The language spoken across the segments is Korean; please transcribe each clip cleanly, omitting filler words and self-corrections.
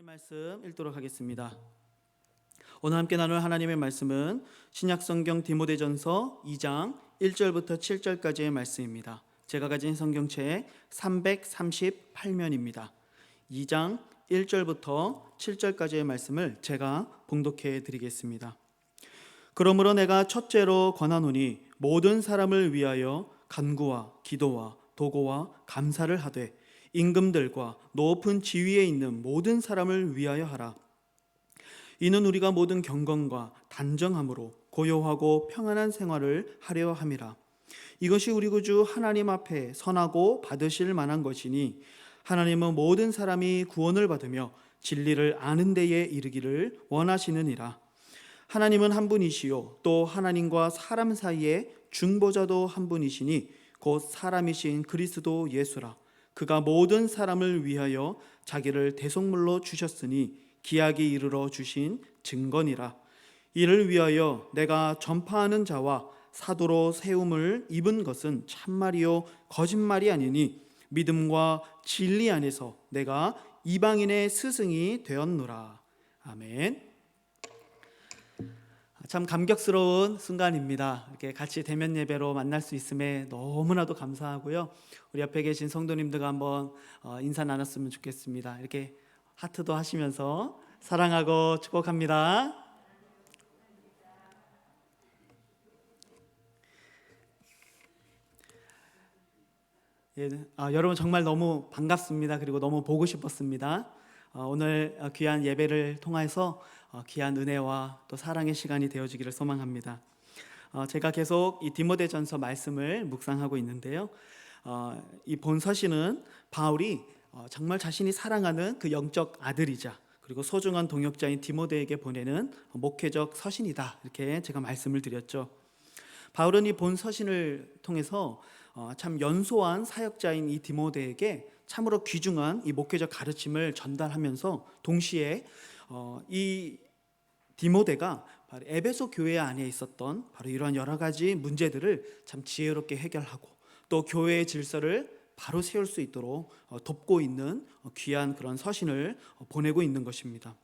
말씀 읽도록 하겠습니다. 오늘 함께 나눌 하나님의 말씀은 신약성경 디모데전서 2장 1절부터 7절까지의 말씀입니다. 제가 가진 성경책 338면입니다. 2장 1절부터 7절까지의 말씀을 제가 봉독해 드리겠습니다. 그러므로 내가 첫째로 권하노니 모든 사람을 위하여 간구와 기도와 도고와 감사를 하되 임금들과 높은 지위에 있는 모든 사람을 위하여 하라. 이는 우리가 모든 경건과 단정함으로 고요하고 평안한 생활을 하려 함이라. 이것이 우리 구주 하나님 앞에 선하고 받으실 만한 것이니 하나님은 모든 사람이 구원을 받으며 진리를 아는 데에 이르기를 원하시느니라. 하나님은 한 분이시요 또 하나님과 사람 사이에 중보자도 한 분이시니 곧 사람이신 그리스도 예수라. 그가 모든 사람을 위하여 자기를 대속물로 주셨으니 기약이 이르러 주신 증거니라. 이를 위하여 내가 전파하는 자와 사도로 세움을 입은 것은 참말이요 거짓말이 아니니 믿음과 진리 안에서 내가 이방인의 스승이 되었노라. 아멘. 참 감격스러운 순간입니다. 이렇게 같이 대면 예배로 만날 수 있음에 너무나도 감사하고요. 우리 옆에 계신 성도님들과 한번 인사 나눴으면 좋겠습니다. 이렇게 하트도 하시면서 사랑하고 축복합니다. 예, 여러분 정말 너무 반갑습니다. 그리고 너무 보고 싶었습니다. 오늘 귀한 예배를 통해서 귀한 은혜와 또 사랑의 시간이 되어지기를 소망합니다. 제가 계속 이 디모데전서 말씀을 묵상하고 있는데요. 이 본서신은 바울이 정말 자신이 사랑하는 그 영적 아들이자 그리고 소중한 동역자인 디모데에게 보내는 목회적 서신이다, 이렇게 제가 말씀을 드렸죠. 바울은 이 본서신을 통해서 참 연소한 사역자인 이 디모데에게 참으로 귀중한 이 목회적 가르침을 전달하면서 동시에 이 디모데가 바로 에베소 교회 안에 있었던 바로 이러한 여러 가지 문제들을 참 지혜롭게 해결하고 또 교회의 질서를 바로 세울 수 있도록 돕고 있는 귀한 그런 서신을 보내고 있는 것입니다.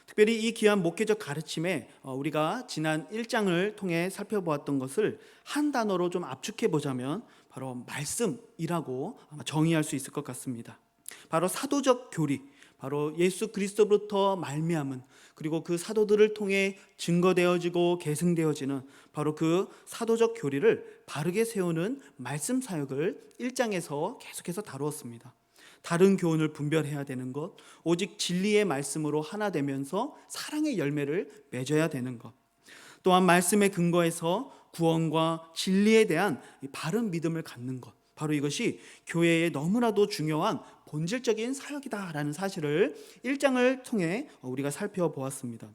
특별히 이 귀한 목회적 가르침에 우리가 지난 1장을 통해 살펴보았던 것을 한 단어로 좀 압축해 보자면 바로 말씀이라고 아마 정의할 수 있을 것 같습니다. 바로 사도적 교리, 바로 예수 그리스도로부터 말미암은 그리고 그 사도들을 통해 증거되어지고 계승되어지는 바로 그 사도적 교리를 바르게 세우는 말씀 사역을 1장에서 계속해서 다루었습니다. 다른 교훈을 분별해야 되는 것, 오직 진리의 말씀으로 하나 되면서 사랑의 열매를 맺어야 되는 것, 또한 말씀의 근거에서 구원과 진리에 대한 바른 믿음을 갖는 것, 바로 이것이 교회의 너무나도 중요한 본질적인 사역이다라는 사실을 1장을 통해 우리가 살펴보았습니다.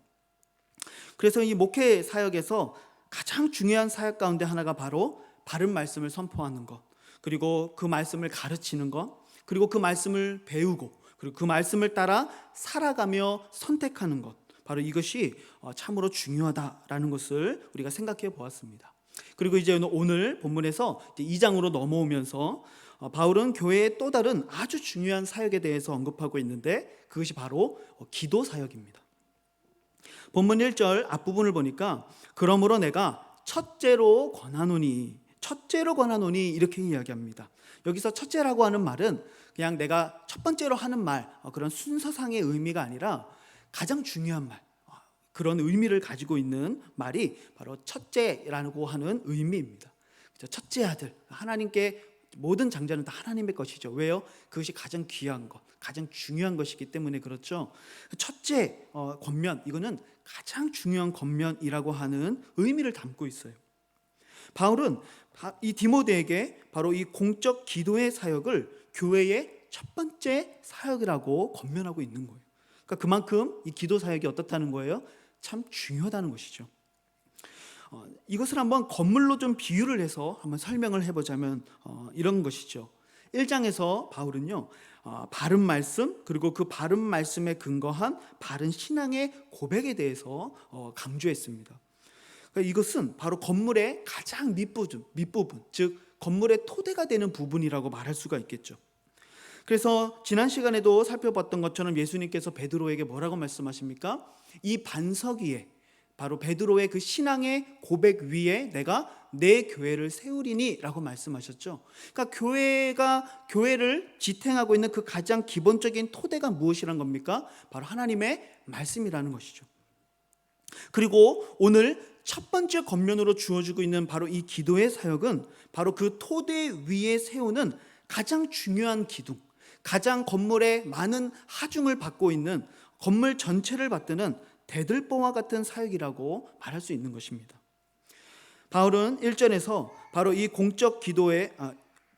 그래서 이 목회 사역에서 가장 중요한 사역 가운데 하나가 바로 바른 말씀을 선포하는 것, 그리고 그 말씀을 가르치는 것, 그리고 그 말씀을 배우고 그리고 그 말씀을 따라 살아가며 선택하는 것, 바로 이것이 참으로 중요하다라는 것을 우리가 생각해 보았습니다. 그리고 이제 오늘 본문에서 2장으로 넘어오면서 바울은 교회의 또 다른 아주 중요한 사역에 대해서 언급하고 있는데 그것이 바로 기도 사역입니다. 본문 1절 앞부분을 보니까 그러므로 내가 첫째로 권하노니 이렇게 이야기합니다. 여기서 첫째라고 하는 말은 그냥 내가 첫 번째로 하는 말, 그런 순서상의 의미가 아니라 가장 중요한 말, 그런 의미를 가지고 있는 말이 바로 첫째라고 하는 의미입니다. 첫째 아들, 하나님께 모든 장자는 다 하나님의 것이죠. 왜요? 그것이 가장 귀한 것, 가장 중요한 것이기 때문에 그렇죠. 첫째 권면, 이거는 가장 중요한 권면이라고 하는 의미를 담고 있어요. 바울은 이 디모데에게 바로 이 공적 기도의 사역을 교회의 첫 번째 사역이라고 권면하고 있는 거예요. 그러니까 그만큼 이 기도 사역이 어떻다는 거예요? 참 중요하다는 것이죠. 이것을 한번 건물로 좀 비유를 해서 한번 설명을 해보자면 이런 것이죠. 1장에서 바울은요, 바른 말씀 그리고 그 바른 말씀에 근거한 바른 신앙의 고백에 대해서 강조했습니다. 그러니까 이것은 바로 건물의 가장 밑부분, 즉 건물의 토대가 되는 부분이라고 말할 수가 있겠죠. 그래서 지난 시간에도 살펴봤던 것처럼 예수님께서 베드로에게 뭐라고 말씀하십니까? 이 반석 위에, 바로 베드로의 그 신앙의 고백 위에 내가 내 교회를 세우리니 라고 말씀하셨죠. 그러니까 교회를 지탱하고 있는 그 가장 기본적인 토대가 무엇이란 겁니까? 바로 하나님의 말씀이라는 것이죠. 그리고 오늘 첫 번째 겉면으로 주어지고 있는 바로 이 기도의 사역은 바로 그 토대 위에 세우는 가장 중요한 기둥, 가장 건물에 많은 하중을 받고 있는, 건물 전체를 받드는 대들보와 같은 사역이라고 말할 수 있는 것입니다. 바울은 1절에서 바로 이 공적 기도의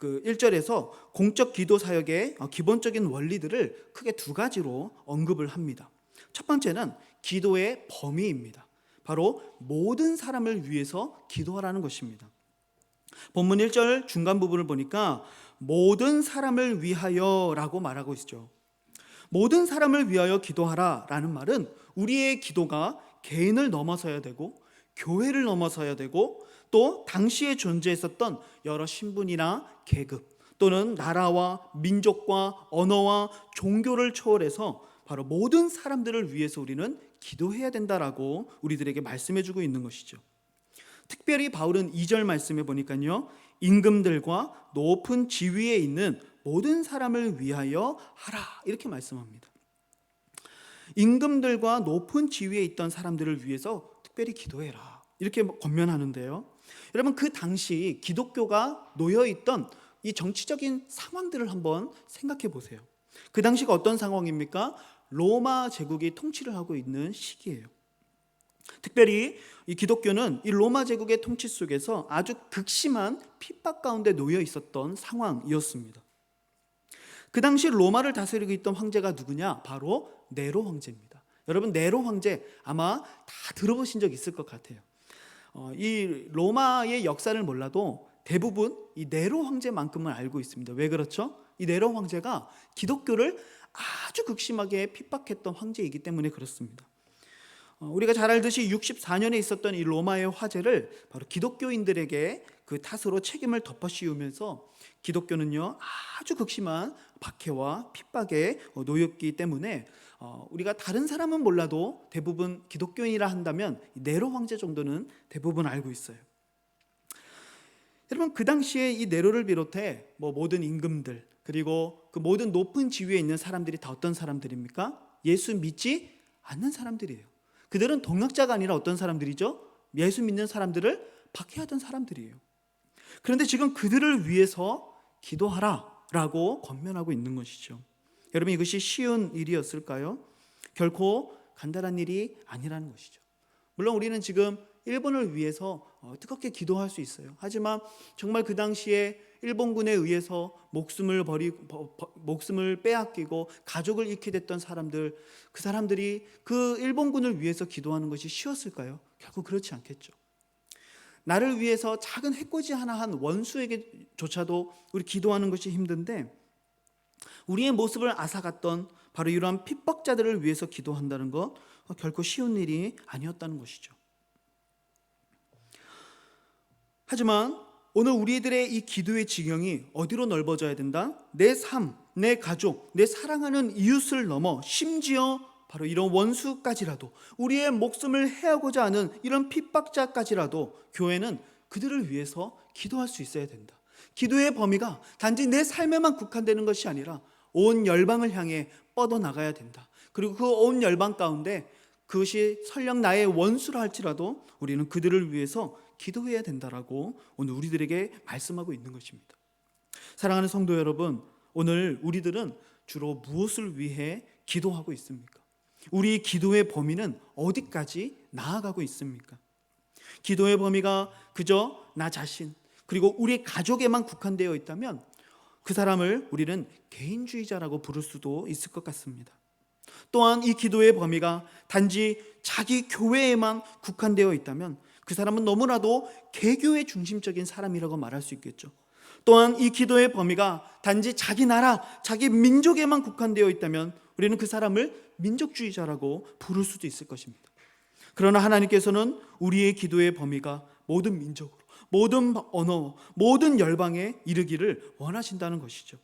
1절에서 공적 기도 사역의 기본적인 원리들을 크게 두 가지로 언급을 합니다. 첫 번째는 기도의 범위입니다. 바로 모든 사람을 위해서 기도하라는 것입니다. 본문 1절 중간 부분을 보니까 모든 사람을 위하여라고 말하고 있죠. 모든 사람을 위하여 기도하라라는 말은 우리의 기도가 개인을 넘어서야 되고 교회를 넘어서야 되고 또 당시에 존재했었던 여러 신분이나 계급 또는 나라와 민족과 언어와 종교를 초월해서 바로 모든 사람들을 위해서 우리는 기도해야 된다라고 우리들에게 말씀해주고 있는 것이죠. 특별히 바울은 2절 말씀해 보니까요, 임금들과 높은 지위에 있는 모든 사람을 위하여 하라 이렇게 말씀합니다. 임금들과 높은 지위에 있던 사람들을 위해서 특별히 기도해라 이렇게 권면하는데요. 여러분, 그 당시 기독교가 놓여있던 이 정치적인 상황들을 한번 생각해 보세요. 그 당시가 어떤 상황입니까? 로마 제국이 통치를 하고 있는 시기예요. 특별히 이 기독교는 이 로마 제국의 통치 속에서 아주 극심한 핍박 가운데 놓여 있었던 상황이었습니다. 그 당시 로마를 다스리고 있던 황제가 누구냐? 바로 네로 황제입니다. 여러분, 네로 황제 아마 다 들어보신 적 있을 것 같아요. 이 로마의 역사를 몰라도 대부분 이 네로 황제만큼은 알고 있습니다. 왜 그렇죠? 이 네로 황제가 기독교를 아주 극심하게 핍박했던 황제이기 때문에 그렇습니다. 우리가 잘 알듯이 64년에 있었던 이 로마의 화재를 바로 기독교인들에게 그 탓으로 책임을 덮어씌우면서 기독교는요 아주 극심한 박해와 핍박에 놓였기 때문에 우리가 다른 사람은 몰라도 대부분 기독교인이라 한다면 네로 황제 정도는 대부분 알고 있어요. 여러분, 그 당시에 이 네로를 비롯해 모든 임금들 그리고 그 모든 높은 지위에 있는 사람들이 다 어떤 사람들입니까? 예수 믿지 않는 사람들이에요. 그들은 동역자가 아니라 어떤 사람들이죠? 예수 믿는 사람들을 박해하던 사람들이에요. 그런데 지금 그들을 위해서 기도하라라고 권면하고 있는 것이죠. 여러분, 이것이 쉬운 일이었을까요? 결코 간단한 일이 아니라는 것이죠. 물론 우리는 지금 일본을 위해서 뜨겁게 기도할 수 있어요. 하지만 정말 그 당시에 일본군에 의해서 목숨을 빼앗기고 가족을 잃게 됐던 사람들, 그 사람들이 그 일본군을 위해서 기도하는 것이 쉬웠을까요? 결코 그렇지 않겠죠. 나를 위해서 작은 해코지 하나 한 원수에게조차도 우리 기도하는 것이 힘든데 우리의 모습을 앗아갔던 바로 이러한 핍박자들을 위해서 기도한다는 것 결코 쉬운 일이 아니었다는 것이죠. 하지만 오늘 우리들의 이 기도의 지경이 어디로 넓어져야 된다? 내 삶, 내 가족, 내 사랑하는 이웃을 넘어 심지어 바로 이런 원수까지라도, 우리의 목숨을 해하고자 하는 이런 핍박자까지라도 교회는 그들을 위해서 기도할 수 있어야 된다. 기도의 범위가 단지 내 삶에만 국한되는 것이 아니라 온 열방을 향해 뻗어나가야 된다. 그리고 그 온 열방 가운데 그것이 설령 나의 원수라 할지라도 우리는 그들을 위해서 기도해야 된다라고 오늘 우리들에게 말씀하고 있는 것입니다. 사랑하는 성도 여러분, 오늘 우리들은 주로 무엇을 위해 기도하고 있습니까? 우리 기도의 범위는 어디까지 나아가고 있습니까? 기도의 범위가 그저 나 자신 그리고 우리 가족에만 국한되어 있다면 그 사람을 우리는 개인주의자라고 부를 수도 있을 것 같습니다. 또한 이 기도의 범위가 단지 자기 교회에만 국한되어 있다면 그 사람은 너무나도 개교의 중심적인 사람이라고 말할 수 있겠죠. 또한 이 기도의 범위가 단지 자기 나라, 자기 민족에만 국한되어 있다면 우리는 그 사람을 민족주의자라고 부를 수도 있을 것입니다. 그러나 하나님께서는 우리의 기도의 범위가 모든 민족으로, 모든 언어, 모든 열방에 이르기를 원하신다는 것이죠.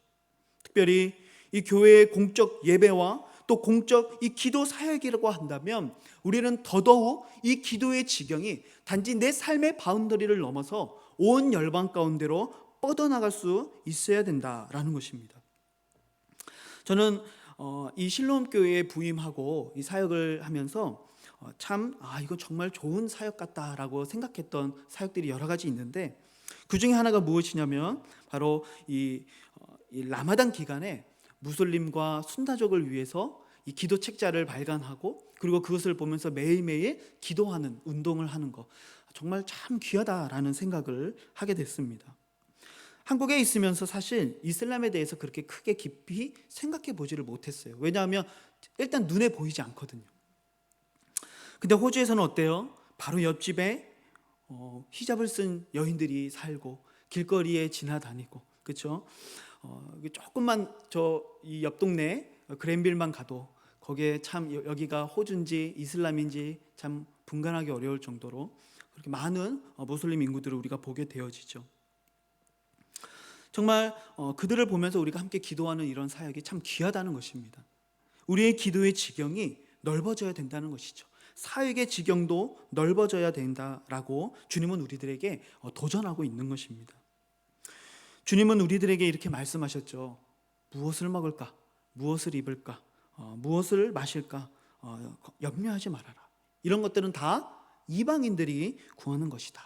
특별히 이 교회의 공적 예배와 또 공적 이 기도 사역이라고 한다면 우리는 더더욱 이 기도의 지경이 단지 내 삶의 바운더리를 넘어서 온 열방 가운데로 뻗어나갈 수 있어야 된다라는 것입니다. 저는 이 실로암 교회에 부임하고 이 사역을 하면서 이거 정말 좋은 사역 같다라고 생각했던 사역들이 여러 가지 있는데, 그 중에 하나가 무엇이냐면 바로 이 라마단 기간에 무슬림과 순다족을 위해서 이 기도 책자를 발간하고 그리고 그것을 보면서 매일매일 기도하는 운동을 하는 거, 정말 참 귀하다라는 생각을 하게 됐습니다. 한국에 있으면서 사실 이슬람에 대해서 그렇게 크게 깊이 생각해 보지를 못했어요. 왜냐하면 일단 눈에 보이지 않거든요. 근데 호주에서는 어때요? 바로 옆집에 히잡을 쓴 여인들이 살고 길거리에 지나다니고, 그렇죠? 조금만 이 옆 동네 그랜빌만 가도 거기에 참 여기가 호주인지 이슬람인지 참 분간하기 어려울 정도로 그렇게 많은 무슬림 인구들을 우리가 보게 되어지죠. 정말 그들을 보면서 우리가 함께 기도하는 이런 사역이 참 귀하다는 것입니다. 우리의 기도의 지경이 넓어져야 된다는 것이죠. 사역의 지경도 넓어져야 된다라고 주님은 우리들에게 도전하고 있는 것입니다. 주님은 우리들에게 이렇게 말씀하셨죠. 무엇을 먹을까? 무엇을 입을까? 무엇을 마실까? 염려하지 말아라. 이런 것들은 다 이방인들이 구하는 것이다.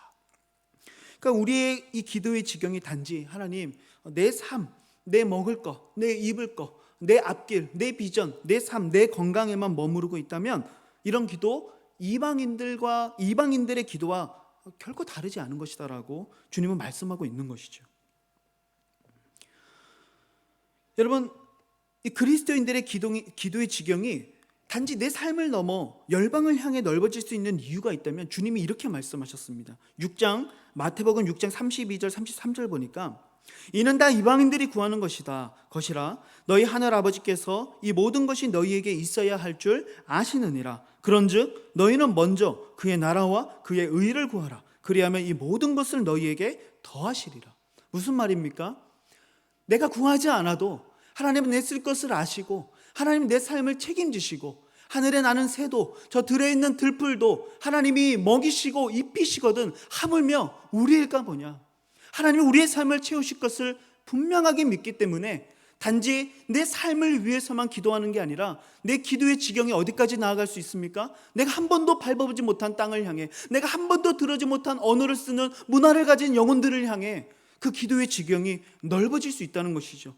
그러니까 우리의 이 기도의 지경이 단지 하나님, 내 삶, 내 먹을 거, 내 입을 거, 내 앞길, 내 비전, 내 삶, 내 건강에만 머무르고 있다면 이런 기도 이방인들의 기도와 결코 다르지 않은 것이다라고 주님은 말씀하고 있는 것이죠. 여러분, 이 그리스도인들의 기도의 지경이 단지 내 삶을 넘어 열방을 향해 넓어질 수 있는 이유가 있다면 주님이 이렇게 말씀하셨습니다. 마태복음 6장 32절 33절 보니까 이는 다 이방인들이 구하는 것이라 너희 하늘 아버지께서 이 모든 것이 너희에게 있어야 할 줄 아시느니라. 그런즉 너희는 먼저 그의 나라와 그의 의를 구하라. 그리하면 이 모든 것을 너희에게 더하시리라. 무슨 말입니까? 내가 구하지 않아도 하나님은 내 쓸 것을 아시고 하나님은 내 삶을 책임지시고 하늘에 나는 새도 저 들에 있는 들풀도 하나님이 먹이시고 입히시거든 하물며 우리일까 보냐. 하나님은 우리의 삶을 채우실 것을 분명하게 믿기 때문에 단지 내 삶을 위해서만 기도하는 게 아니라 내 기도의 지경이 어디까지 나아갈 수 있습니까? 내가 한 번도 밟아보지 못한 땅을 향해, 내가 한 번도 들어지 못한 언어를 쓰는 문화를 가진 영혼들을 향해 그 기도의 지경이 넓어질 수 있다는 것이죠.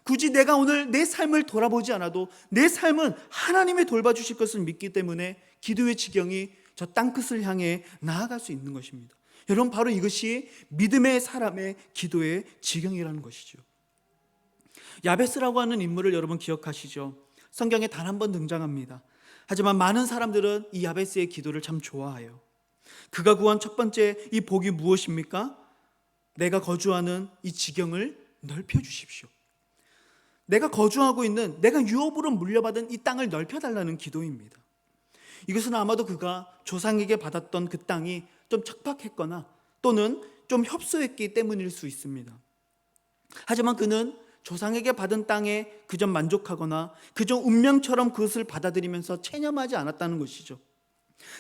굳이 내가 오늘 내 삶을 돌아보지 않아도 내 삶은 하나님이 돌봐주실 것을 믿기 때문에 기도의 지경이 저 땅끝을 향해 나아갈 수 있는 것입니다. 여러분, 바로 이것이 믿음의 사람의 기도의 지경이라는 것이죠. 야베스라고 하는 인물을 여러분 기억하시죠? 성경에 단 한 번 등장합니다. 하지만 많은 사람들은 이 야베스의 기도를 참 좋아해요. 그가 구한 첫 번째 이 복이 무엇입니까? 내가 거주하는 이 지경을 넓혀주십시오. 내가 거주하고 있는, 내가 유업으로 물려받은 이 땅을 넓혀달라는 기도입니다. 이것은 아마도 그가 조상에게 받았던 그 땅이 좀 척박했거나 또는 좀 협소했기 때문일 수 있습니다. 하지만 그는 조상에게 받은 땅에 그저 만족하거나 그저 운명처럼 그것을 받아들이면서 체념하지 않았다는 것이죠.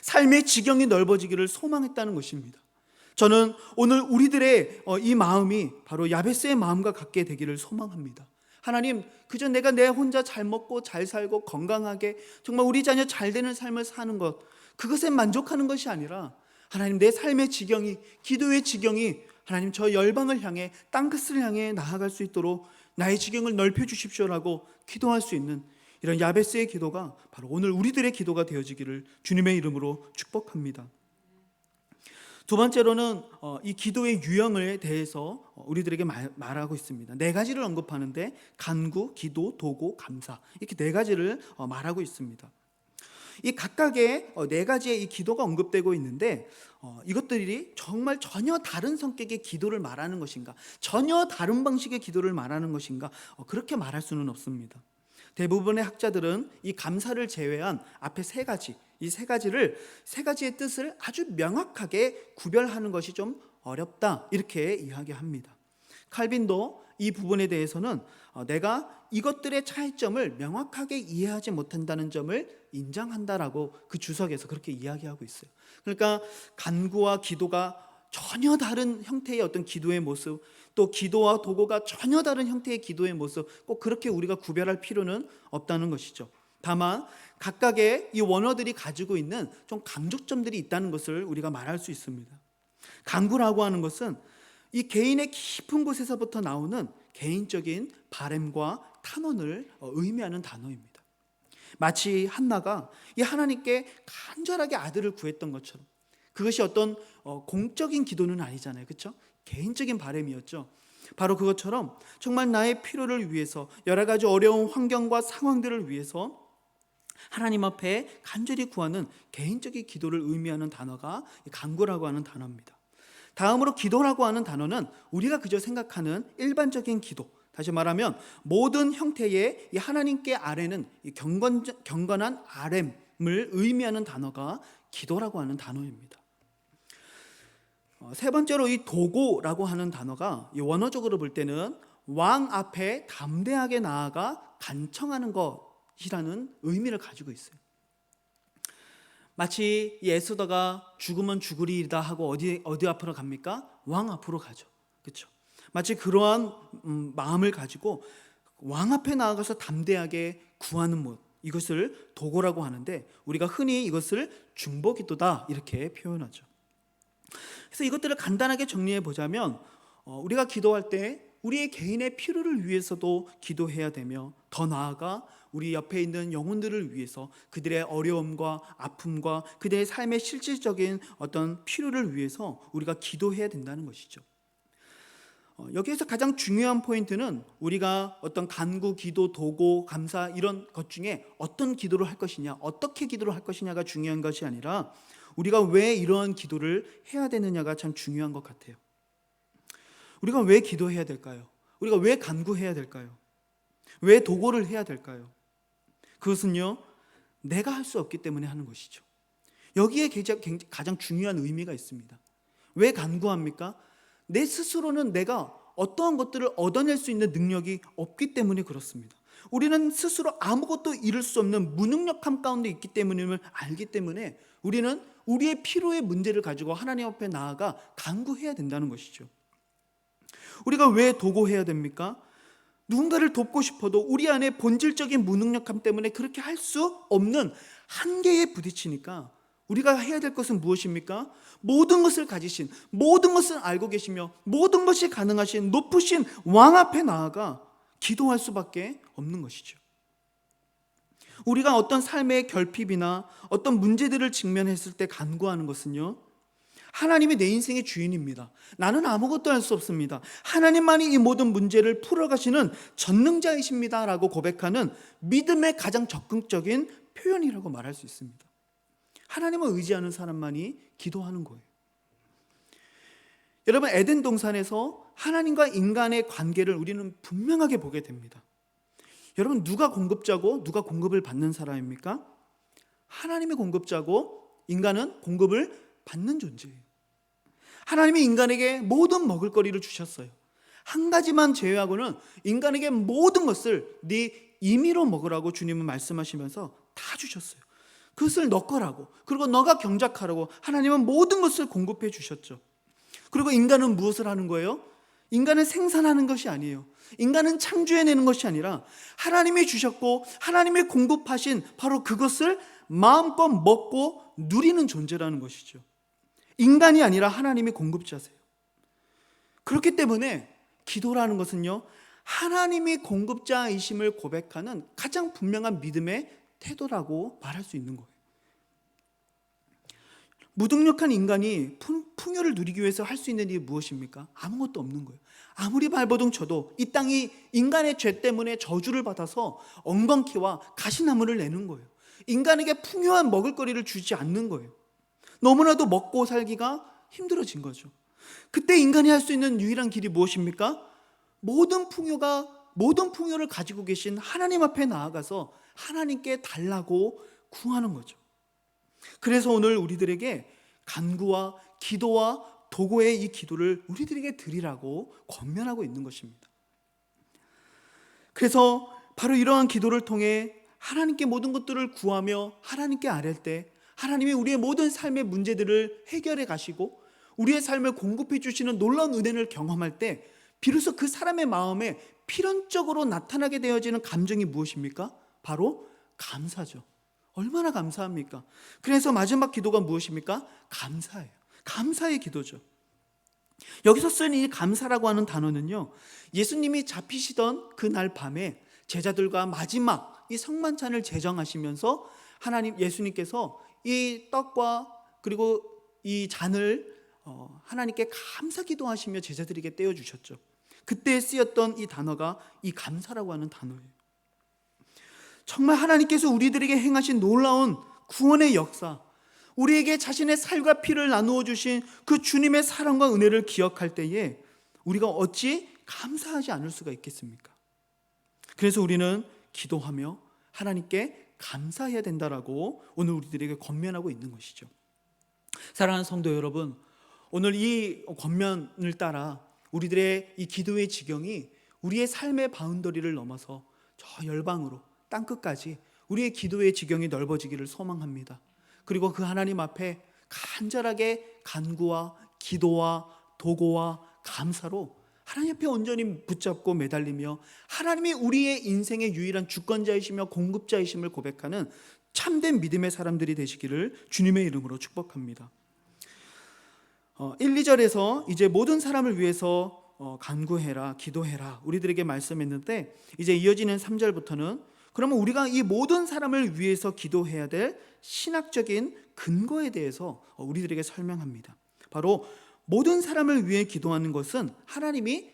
삶의 지경이 넓어지기를 소망했다는 것입니다. 저는 오늘 우리들의 이 마음이 바로 야베스의 마음과 같게 되기를 소망합니다. 하나님, 그저 내가 내 혼자 잘 먹고 잘 살고 건강하게 정말 우리 자녀 잘 되는 삶을 사는 것, 그것에 만족하는 것이 아니라 하나님, 내 삶의 지경이, 기도의 지경이 하나님 저 열방을 향해, 땅끝을 향해 나아갈 수 있도록 나의 지경을 넓혀주십시오라고 기도할 수 있는 이런 야베스의 기도가 바로 오늘 우리들의 기도가 되어지기를 주님의 이름으로 축복합니다. 두 번째로는 이 기도의 유형에 대해서 우리들에게 말하고 있습니다. 네 가지를 언급하는데 간구, 기도, 도고, 감사, 이렇게 네 가지를 말하고 있습니다. 이 각각의 네 가지의 이 기도가 언급되고 있는데 이것들이 정말 전혀 다른 성격의 기도를 말하는 것인가, 전혀 다른 방식의 기도를 말하는 것인가, 그렇게 말할 수는 없습니다. 대부분의 학자들은 이 감사를 제외한 앞에 세 가지, 이 세 가지의 뜻을 아주 명확하게 구별하는 것이 좀 어렵다, 이렇게 이야기합니다. 칼빈도 이 부분에 대해서는 내가 이것들의 차이점을 명확하게 이해하지 못한다는 점을 인정한다라고 그 주석에서 그렇게 이야기하고 있어요. 그러니까 간구와 기도가 전혀 다른 형태의 어떤 기도의 모습, 또 기도와 도구가 전혀 다른 형태의 기도의 모습, 꼭 그렇게 우리가 구별할 필요는 없다는 것이죠. 다만 각각의 이 원어들이 가지고 있는 좀 강조점들이 있다는 것을 우리가 말할 수 있습니다. 간구라고 하는 것은 이 개인의 깊은 곳에서부터 나오는 개인적인 바램과 탄원을 의미하는 단어입니다. 마치 한나가 이 하나님께 간절하게 아들을 구했던 것처럼, 그것이 어떤 공적인 기도는 아니잖아요, 그렇죠? 개인적인 바램이었죠. 바로 그것처럼 정말 나의 필요를 위해서, 여러 가지 어려운 환경과 상황들을 위해서 하나님 앞에 간절히 구하는 개인적인 기도를 의미하는 단어가 간구라고 하는 단어입니다. 다음으로 기도라고 하는 단어는 우리가 그저 생각하는 일반적인 기도, 다시 말하면 모든 형태의 이 하나님께 아뢰는 이 경건한 아뢰를 의미하는 단어가 기도라고 하는 단어입니다. 세 번째로 이 도고라고 하는 단어가 원어적으로 볼 때는 왕 앞에 담대하게 나아가 간청하는 것이라는 의미를 가지고 있어요. 마치 에스더가 죽으면 죽으리이다 하고 어디 앞으로 갑니까? 왕 앞으로 가죠. 그렇죠? 마치 그러한 마음을 가지고 왕 앞에 나아가서 담대하게 구하는 것, 이것을 도고라고 하는데 우리가 흔히 이것을 중보기도다 이렇게 표현하죠. 그래서 이것들을 간단하게 정리해 보자면 우리가 기도할 때 우리의 개인의 필요를 위해서도 기도해야 되며, 더 나아가 우리 옆에 있는 영혼들을 위해서 그들의 어려움과 아픔과 그들의 삶의 실질적인 어떤 필요를 위해서 우리가 기도해야 된다는 것이죠. 여기에서 가장 중요한 포인트는 우리가 어떤 간구, 기도, 도고, 감사 이런 것 중에 어떤 기도를 할 것이냐, 어떻게 기도를 할 것이냐가 중요한 것이 아니라 우리가 왜 이러한 기도를 해야 되느냐가 참 중요한 것 같아요. 우리가 왜 기도해야 될까요? 우리가 왜 간구해야 될까요? 왜 도고를 해야 될까요? 그것은요, 내가 할 수 없기 때문에 하는 것이죠. 여기에 가장 중요한 의미가 있습니다. 왜 간구합니까? 내 스스로는 내가 어떠한 것들을 얻어낼 수 있는 능력이 없기 때문에 그렇습니다. 우리는 스스로 아무것도 이룰 수 없는 무능력함 가운데 있기 때문임을 알기 때문에 우리는 우리의 필요의 문제를 가지고 하나님 앞에 나아가 간구해야 된다는 것이죠. 우리가 왜 도고해야 됩니까? 누군가를 돕고 싶어도 우리 안에 본질적인 무능력함 때문에 그렇게 할 수 없는 한계에 부딪히니까 우리가 해야 될 것은 무엇입니까? 모든 것을 가지신, 모든 것을 알고 계시며 모든 것이 가능하신 높으신 왕 앞에 나아가 기도할 수밖에 없는 것이죠. 우리가 어떤 삶의 결핍이나 어떤 문제들을 직면했을 때 간구하는 것은요, 하나님이 내 인생의 주인입니다. 나는 아무것도 할 수 없습니다. 하나님만이 이 모든 문제를 풀어가시는 전능자이십니다 라고 고백하는 믿음의 가장 적극적인 표현이라고 말할 수 있습니다. 하나님을 의지하는 사람만이 기도하는 거예요. 여러분, 에덴 동산에서 하나님과 인간의 관계를 우리는 분명하게 보게 됩니다. 여러분, 누가 공급자고 누가 공급을 받는 사람입니까? 하나님이 공급자고 인간은 공급을 받는 존재예요. 하나님이 인간에게 모든 먹을거리를 주셨어요. 한 가지만 제외하고는 인간에게 모든 것을 네 임의로 먹으라고 주님은 말씀하시면서 다 주셨어요. 그것을 너 거라고, 그리고 너가 경작하라고 하나님은 모든 것을 공급해 주셨죠. 그리고 인간은 무엇을 하는 거예요? 인간은 생산하는 것이 아니에요. 인간은 창조해내는 것이 아니라 하나님이 주셨고 하나님이 공급하신 바로 그것을 마음껏 먹고 누리는 존재라는 것이죠. 인간이 아니라 하나님이 공급자세요. 그렇기 때문에 기도라는 것은요, 하나님이 공급자이심을 고백하는 가장 분명한 믿음의 태도라고 말할 수 있는 거예요. 무능력한 인간이 풍요를 누리기 위해서 할 수 있는 일이 무엇입니까? 아무것도 없는 거예요. 아무리 발버둥 쳐도 이 땅이 인간의 죄 때문에 저주를 받아서 엉겅퀴와 가시나무를 내는 거예요. 인간에게 풍요한 먹을거리를 주지 않는 거예요. 너무나도 먹고 살기가 힘들어진 거죠. 그때 인간이 할 수 있는 유일한 길이 무엇입니까? 모든 풍요를 가지고 계신 하나님 앞에 나아가서 하나님께 달라고 구하는 거죠. 그래서 오늘 우리들에게 간구와 기도와 도고의 이 기도를 우리들에게 드리라고 권면하고 있는 것입니다. 그래서 바로 이러한 기도를 통해 하나님께 모든 것들을 구하며 하나님께 아뢰 때 하나님이 우리의 모든 삶의 문제들을 해결해 가시고 우리의 삶을 공급해 주시는 놀라운 은혜를 경험할 때 비로소 그 사람의 마음에 필연적으로 나타나게 되어지는 감정이 무엇입니까? 바로 감사죠. 얼마나 감사합니까? 그래서 마지막 기도가 무엇입니까? 감사예요. 감사의 기도죠. 여기서 쓴 이 감사라고 하는 단어는요, 예수님이 잡히시던 그날 밤에 제자들과 마지막 이 성만찬을 제정하시면서 예수님께서 이 떡과 그리고 이 잔을 하나님께 감사 기도하시며 제자들에게 떼어주셨죠. 그때 쓰였던 이 단어가 이 감사라고 하는 단어예요. 정말 하나님께서 우리들에게 행하신 놀라운 구원의 역사, 우리에게 자신의 살과 피를 나누어 주신 그 주님의 사랑과 은혜를 기억할 때에 우리가 어찌 감사하지 않을 수가 있겠습니까? 그래서 우리는 기도하며 하나님께 감사해야 된다라고 오늘 우리들에게 권면하고 있는 것이죠. 사랑하는 성도 여러분, 오늘 이 권면을 따라 우리들의 이 기도의 지경이 우리의 삶의 바운더리를 넘어서 저 열방으로 땅끝까지 우리의 기도의 지경이 넓어지기를 소망합니다. 그리고 그 하나님 앞에 간절하게 간구와 기도와 도고와 감사로 하나님 앞에 온전히 붙잡고 매달리며 하나님이 우리의 인생의 유일한 주권자이시며 공급자이심을 고백하는 참된 믿음의 사람들이 되시기를 주님의 이름으로 축복합니다. 1, 2절에서 이제 모든 사람을 위해서 간구해라, 기도해라 우리들에게 말씀했는데, 이제 이어지는 3절부터는 그러면 우리가 이 모든 사람을 위해서 기도해야 될 신학적인 근거에 대해서 우리들에게 설명합니다. 바로 모든 사람을 위해 기도하는 것은 하나님이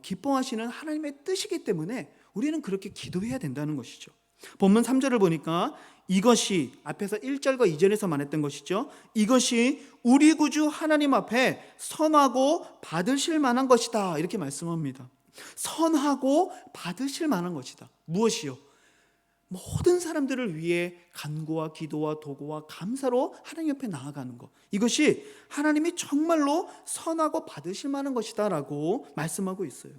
기뻐하시는 하나님의 뜻이기 때문에 우리는 그렇게 기도해야 된다는 것이죠. 본문 3절을 보니까 이것이 앞에서 1절과 2절에서 말했던 것이죠. 이것이 우리 구주 하나님 앞에 선하고 받으실 만한 것이다 이렇게 말씀합니다. 선하고 받으실 만한 것이다. 무엇이요? 모든 사람들을 위해 간구와 기도와 도구와 감사로 하나님 옆에 나아가는 것, 이것이 하나님이 정말로 선하고 받으실 만한 것이다 라고 말씀하고 있어요.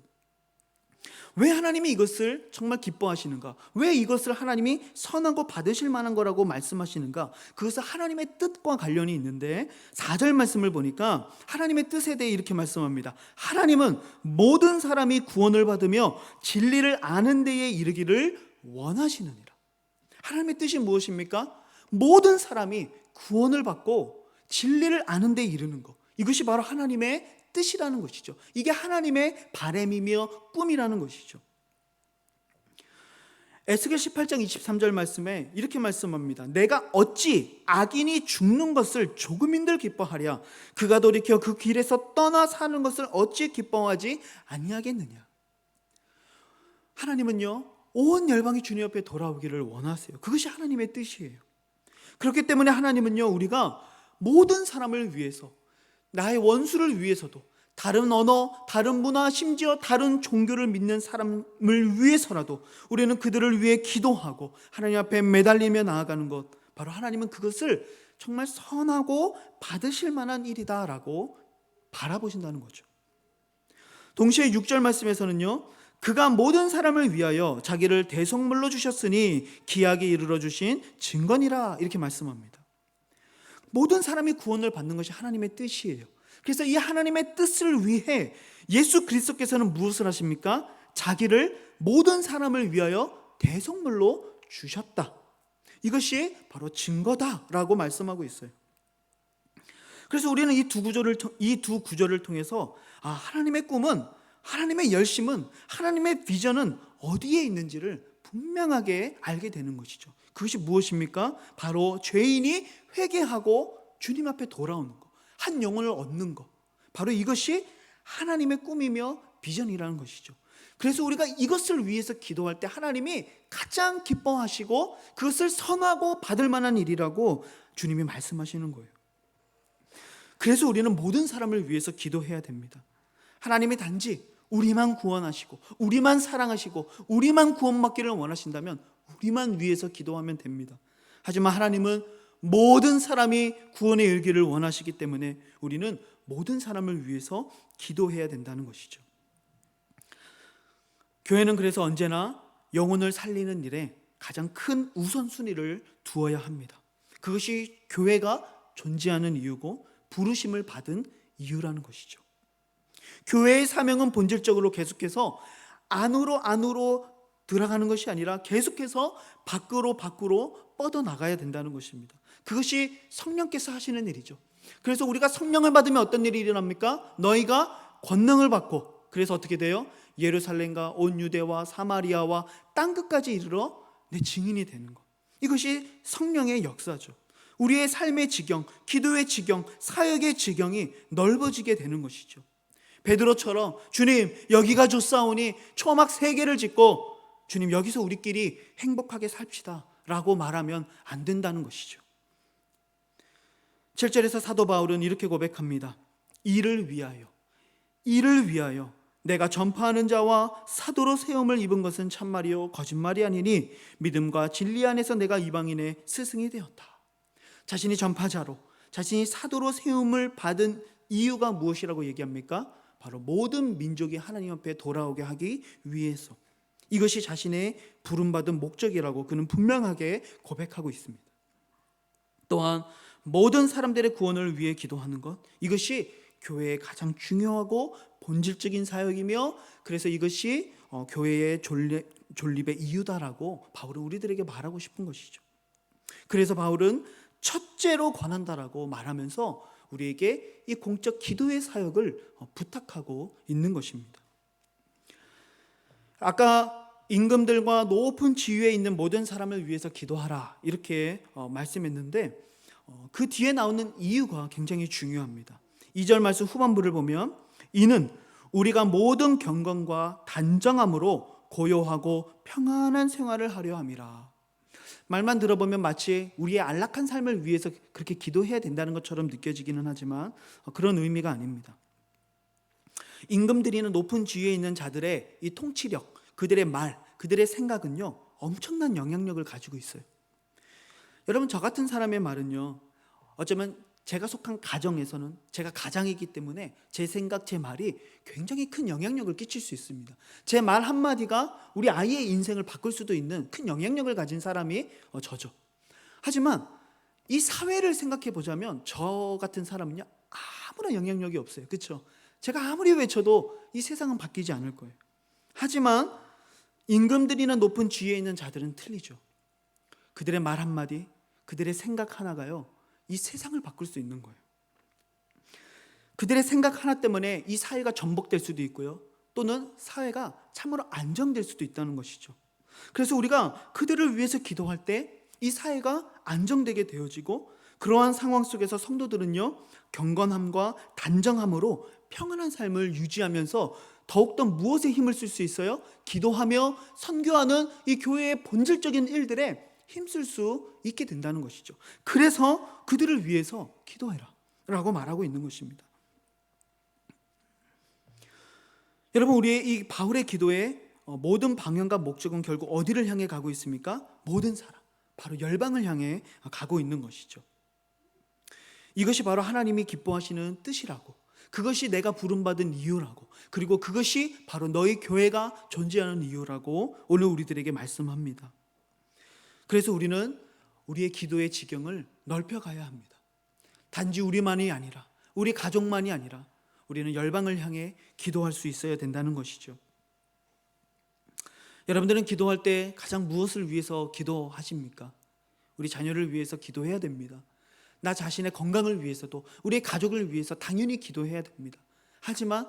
왜 하나님이 이것을 정말 기뻐하시는가? 왜 이것을 하나님이 선하고 받으실 만한 거라고 말씀하시는가? 그것은 하나님의 뜻과 관련이 있는데 4절 말씀을 보니까 하나님의 뜻에 대해 이렇게 말씀합니다. 하나님은 모든 사람이 구원을 받으며 진리를 아는 데에 이르기를 원하시느니라. 하나님의 뜻이 무엇입니까? 모든 사람이 구원을 받고 진리를 아는 데에 이르는 것, 이것이 바로 하나님의 뜻이라는 것이죠. 이게 하나님의 바람이며 꿈이라는 것이죠. 에스겔 18장 23절 말씀에 이렇게 말씀합니다. 내가 어찌 악인이 죽는 것을 조금인들 기뻐하랴. 그가 돌이켜 그 길에서 떠나 사는 것을 어찌 기뻐하지 아니하겠느냐. 하나님은요, 온 열방이 주님 옆에 돌아오기를 원하세요. 그것이 하나님의 뜻이에요. 그렇기 때문에 하나님은요, 우리가 모든 사람을 위해서, 나의 원수를 위해서도, 다른 언어, 다른 문화, 심지어 다른 종교를 믿는 사람을 위해서라도 우리는 그들을 위해 기도하고 하나님 앞에 매달리며 나아가는 것, 바로 하나님은 그것을 정말 선하고 받으실 만한 일이다라고 바라보신다는 거죠. 동시에 6절 말씀에서는요, 그가 모든 사람을 위하여 자기를 대속물로 주셨으니 기약에 이르러 주신 증거니라 이렇게 말씀합니다. 모든 사람이 구원을 받는 것이 하나님의 뜻이에요. 그래서 이 하나님의 뜻을 위해 예수 그리스도께서는 무엇을 하십니까? 자기를 모든 사람을 위하여 대속물로 주셨다. 이것이 바로 증거다라고 말씀하고 있어요. 그래서 우리는 이 두 구절을 통해서 하나님의 꿈은, 하나님의 열심은, 하나님의 비전은 어디에 있는지를 분명하게 알게 되는 것이죠. 그것이 무엇입니까? 바로 죄인이 회개하고 주님 앞에 돌아오는 것, 한 영혼을 얻는 것, 바로 이것이 하나님의 꿈이며 비전이라는 것이죠. 그래서 우리가 이것을 위해서 기도할 때 하나님이 가장 기뻐하시고 그것을 선하고 받을 만한 일이라고 주님이 말씀하시는 거예요. 그래서 우리는 모든 사람을 위해서 기도해야 됩니다. 하나님이 단지 우리만 구원하시고 우리만 사랑하시고 우리만 구원받기를 원하신다면 우리만 위해서 기도하면 됩니다. 하지만 하나님은 모든 사람이 구원에 이르기를 원하시기 때문에 우리는 모든 사람을 위해서 기도해야 된다는 것이죠. 교회는 그래서 언제나 영혼을 살리는 일에 가장 큰 우선순위를 두어야 합니다. 그것이 교회가 존재하는 이유고 부르심을 받은 이유라는 것이죠. 교회의 사명은 본질적으로 계속해서 안으로 들어가는 것이 아니라 계속해서 밖으로 뻗어나가야 된다는 것입니다. 그것이 성령께서 하시는 일이죠. 그래서 우리가 성령을 받으면 어떤 일이 일어납니까? 너희가 권능을 받고, 그래서 어떻게 돼요? 예루살렘과 온 유대와 사마리아와 땅끝까지 이르러 내 증인이 되는 것. 이것이 성령의 역사죠. 우리의 삶의 지경, 기도의 지경, 사역의 지경이 넓어지게 되는 것이죠. 베드로처럼 주님 여기가 좋사오니 초막 3개를 짓고 주님 여기서 우리끼리 행복하게 삽시다 라고 말하면 안 된다는 것이죠. 7절에서 사도 바울은 이렇게 고백합니다. 이를 위하여 내가 전파하는 자와 사도로 세움을 입은 것은 참말이요 거짓말이 아니니 믿음과 진리 안에서 내가 이방인의 스승이 되었다. 자신이 전파자로, 자신이 사도로 세움을 받은 이유가 무엇이라고 얘기합니까? 바로 모든 민족이 하나님 앞에 돌아오게 하기 위해서. 이것이 자신의 부름받은 목적이라고 그는 분명하게 고백하고 있습니다. 또한 모든 사람들의 구원을 위해 기도하는 것, 이것이 교회의 가장 중요하고 본질적인 사역이며, 그래서 이것이 교회의 존립의 이유다라고 바울은 우리들에게 말하고 싶은 것이죠. 그래서 바울은 첫째로 권한다라고 말하면서 우리에게 이 공적 기도의 사역을 부탁하고 있는 것입니다. 아까 임금들과 높은 지위에 있는 모든 사람을 위해서 기도하라 이렇게 말씀했는데, 그 뒤에 나오는 이유가 굉장히 중요합니다. 2절 말씀 후반부를 보면 이는 우리가 모든 경건과 단정함으로 고요하고 평안한 생활을 하려 함이라. 말만 들어보면 마치 우리의 안락한 삶을 위해서 그렇게 기도해야 된다는 것처럼 느껴지기는 하지만 그런 의미가 아닙니다. 임금들이나 높은 지위에 있는 자들의 이 통치력, 그들의 말, 그들의 생각은요 엄청난 영향력을 가지고 있어요. 여러분, 저 같은 사람의 말은요 어쩌면 제가 속한 가정에서는, 제가 가장이기 때문에 제 생각, 제 말이 굉장히 큰 영향력을 끼칠 수 있습니다. 제 말 한마디가 우리 아이의 인생을 바꿀 수도 있는 큰 영향력을 가진 사람이 저죠. 하지만 이 사회를 생각해 보자면 저 같은 사람은요 아무런 영향력이 없어요. 그렇죠? 제가 아무리 외쳐도 이 세상은 바뀌지 않을 거예요. 하지만 임금들이나 높은 지위에 있는 자들은 틀리죠. 그들의 말 한마디, 그들의 생각 하나가요 이 세상을 바꿀 수 있는 거예요. 그들의 생각 하나 때문에 이 사회가 전복될 수도 있고요, 또는 사회가 참으로 안정될 수도 있다는 것이죠. 그래서 우리가 그들을 위해서 기도할 때 이 사회가 안정되게 되어지고, 그러한 상황 속에서 성도들은요 경건함과 단정함으로 평안한 삶을 유지하면서 더욱더 무엇에 힘을 쓸 수 있어요? 기도하며 선교하는 이 교회의 본질적인 일들에 힘쓸 수 있게 된다는 것이죠. 그래서 그들을 위해서 기도해라 라고 말하고 있는 것입니다. 여러분, 우리의 이 바울의 기도의 모든 방향과 목적은 결국 어디를 향해 가고 있습니까? 모든 사람, 바로 열방을 향해 가고 있는 것이죠. 이것이 바로 하나님이 기뻐하시는 뜻이라고, 그것이 내가 부름받은 이유라고, 그리고 그것이 바로 너희 교회가 존재하는 이유라고 오늘 우리들에게 말씀합니다. 그래서 우리는 우리의 기도의 지경을 넓혀가야 합니다. 단지 우리만이 아니라, 우리 가족만이 아니라 우리는 열방을 향해 기도할 수 있어야 된다는 것이죠. 여러분들은 기도할 때 가장 무엇을 위해서 기도하십니까? 우리 자녀를 위해서 기도해야 됩니다. 나 자신의 건강을 위해서도, 우리의 가족을 위해서 당연히 기도해야 됩니다. 하지만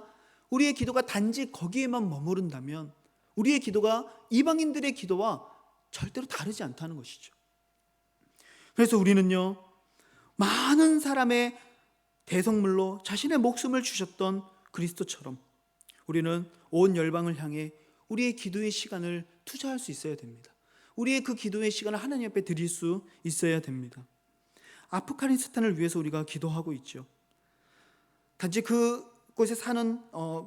우리의 기도가 단지 거기에만 머무른다면 우리의 기도가 이방인들의 기도와 절대로 다르지 않다는 것이죠. 그래서 우리는요 많은 사람의 대성물로 자신의 목숨을 주셨던 그리스도처럼 우리는 온 열방을 향해 우리의 기도의 시간을 투자할 수 있어야 됩니다. 우리의 그 기도의 시간을 하나님 앞에 드릴 수 있어야 됩니다. 아프가니스탄을 위해서 우리가 기도하고 있죠. 단지 그곳에 사는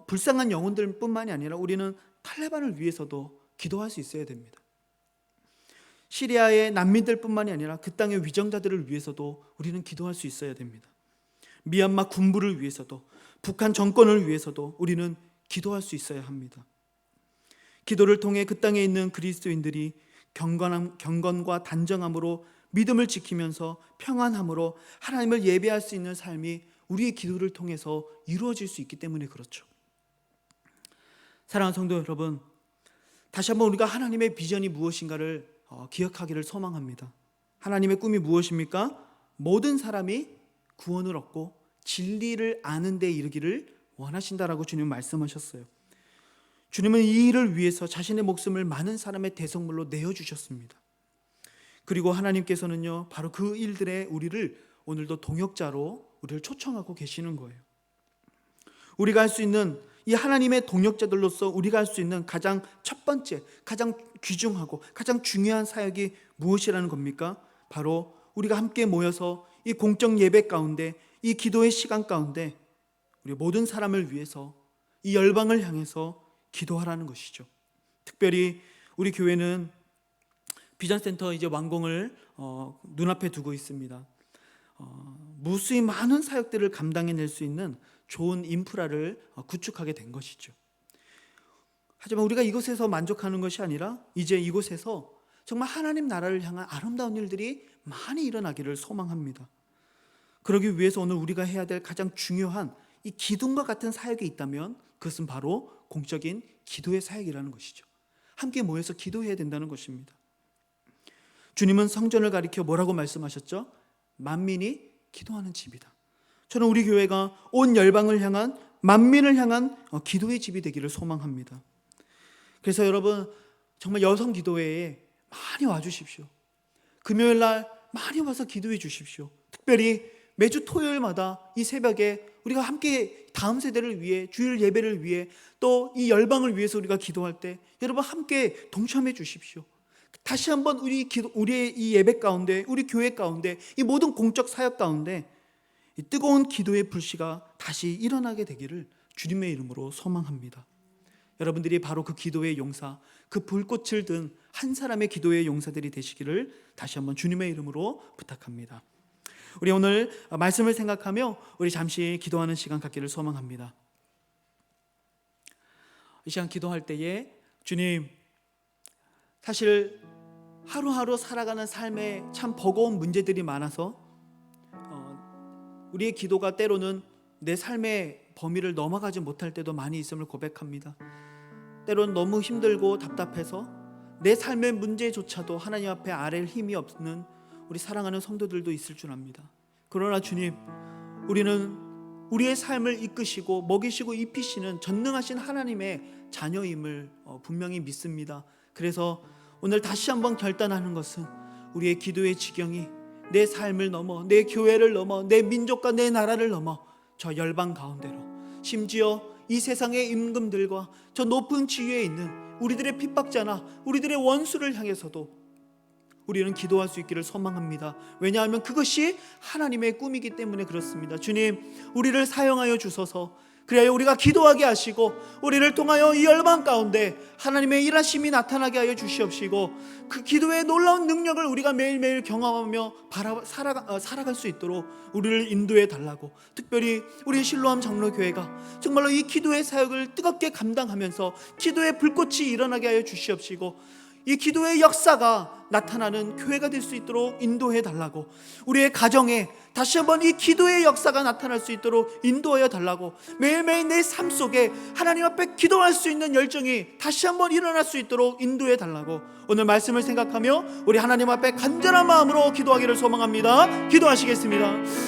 불쌍한 영혼들 뿐만이 아니라 우리는 탈레반을 위해서도 기도할 수 있어야 됩니다. 시리아의 난민들 뿐만이 아니라 그 땅의 위정자들을 위해서도 우리는 기도할 수 있어야 됩니다. 미얀마 군부를 위해서도, 북한 정권을 위해서도 우리는 기도할 수 있어야 합니다. 기도를 통해 그 땅에 있는 그리스도인들이 경건과 단정함으로 믿음을 지키면서 평안함으로 하나님을 예배할 수 있는 삶이 우리의 기도를 통해서 이루어질 수 있기 때문에 그렇죠. 사랑하는 성도 여러분, 다시 한번 우리가 하나님의 비전이 무엇인가를 기억하기를 소망합니다. 하나님의 꿈이 무엇입니까? 모든 사람이 구원을 얻고 진리를 아는 데 이르기를 원하신다라고 주님 말씀하셨어요. 주님은 이 일을 위해서 자신의 목숨을 많은 사람의 대성물로 내어주셨습니다. 그리고 하나님께서는요, 바로 그 일들에 우리를 오늘도 동역자로 우리를 초청하고 계시는 거예요. 우리가 할 수 있는, 이 하나님의 동역자들로서 우리가 할 수 있는 가장 첫 번째, 가장 귀중하고 가장 중요한 사역이 무엇이라는 겁니까? 바로 우리가 함께 모여서 이 공적 예배 가운데, 이 기도의 시간 가운데 우리 모든 사람을 위해서, 이 열방을 향해서 기도하라는 것이죠. 특별히 우리 교회는 비전센터 이제 완공을 눈앞에 두고 있습니다. 무수히 많은 사역들을 감당해낼 수 있는 좋은 인프라를 구축하게 된 것이죠. 하지만 우리가 이곳에서 만족하는 것이 아니라 이제 이곳에서 정말 하나님 나라를 향한 아름다운 일들이 많이 일어나기를 소망합니다. 그러기 위해서 오늘 우리가 해야 될 가장 중요한 이 기둥과 같은 사역이 있다면 그것은 바로 공적인 기도의 사역이라는 것이죠. 함께 모여서 기도해야 된다는 것입니다. 주님은 성전을 가리켜 뭐라고 말씀하셨죠? 만민이 기도하는 집이다. 저는 우리 교회가 온 열방을 향한, 만민을 향한 기도의 집이 되기를 소망합니다. 그래서 여러분, 정말 여성 기도회에 많이 와주십시오. 금요일 날 많이 와서 기도해 주십시오. 특별히 매주 토요일마다 이 새벽에 우리가 함께 다음 세대를 위해, 주일 예배를 위해, 또 이 열방을 위해서 우리가 기도할 때 여러분 함께 동참해 주십시오. 다시 한번 우리의 이 예배 가운데, 우리 교회 가운데, 이 모든 공적 사역 가운데 이 뜨거운 기도의 불씨가 다시 일어나게 되기를 주님의 이름으로 소망합니다. 여러분들이 바로 그 기도의 용사, 그 불꽃을 든 한 사람의 기도의 용사들이 되시기를 다시 한번 주님의 이름으로 부탁합니다. 우리 오늘 말씀을 생각하며 우리 잠시 기도하는 시간 갖기를 소망합니다. 이 시간 기도할 때에 주님, 사실 하루하루 살아가는 삶에 참 버거운 문제들이 많아서 우리의 기도가 때로는 내 삶의 범위를 넘어가지 못할 때도 많이 있음을 고백합니다. 때로는 너무 힘들고 답답해서 내 삶의 문제조차도 하나님 앞에 아랠 힘이 없는 우리 사랑하는 성도들도 있을 줄 압니다. 그러나 주님, 우리는 우리의 삶을 이끄시고 먹이시고 입히시는 전능하신 하나님의 자녀임을 분명히 믿습니다. 그래서 오늘 다시 한번 결단하는 것은 우리의 기도의 지경이 내 삶을 넘어, 내 교회를 넘어, 내 민족과 내 나라를 넘어 저 열방 가운데로, 심지어 이 세상의 임금들과 저 높은 지위에 있는 우리들의 핍박자나 우리들의 원수를 향해서도 우리는 기도할 수 있기를 소망합니다. 왜냐하면 그것이 하나님의 꿈이기 때문에 그렇습니다. 주님, 우리를 사용하여 주소서. 그래야 우리가 기도하게 하시고 우리를 통하여 이 열방 가운데 하나님의 일하심이 나타나게 하여 주시옵시고 그 기도의 놀라운 능력을 우리가 매일매일 경험하며 살아갈 수 있도록 우리를 인도해 달라고, 특별히 우리 실로암 장로교회가 정말로 이 기도의 사역을 뜨겁게 감당하면서 기도의 불꽃이 일어나게 하여 주시옵시고 이 기도의 역사가 나타나는 교회가 될 수 있도록 인도해 달라고, 우리의 가정에 다시 한번 이 기도의 역사가 나타날 수 있도록 인도하여 달라고, 매일매일 내 삶 속에 하나님 앞에 기도할 수 있는 열정이 다시 한번 일어날 수 있도록 인도해 달라고, 오늘 말씀을 생각하며 우리 하나님 앞에 간절한 마음으로 기도하기를 소망합니다. 기도하시겠습니다.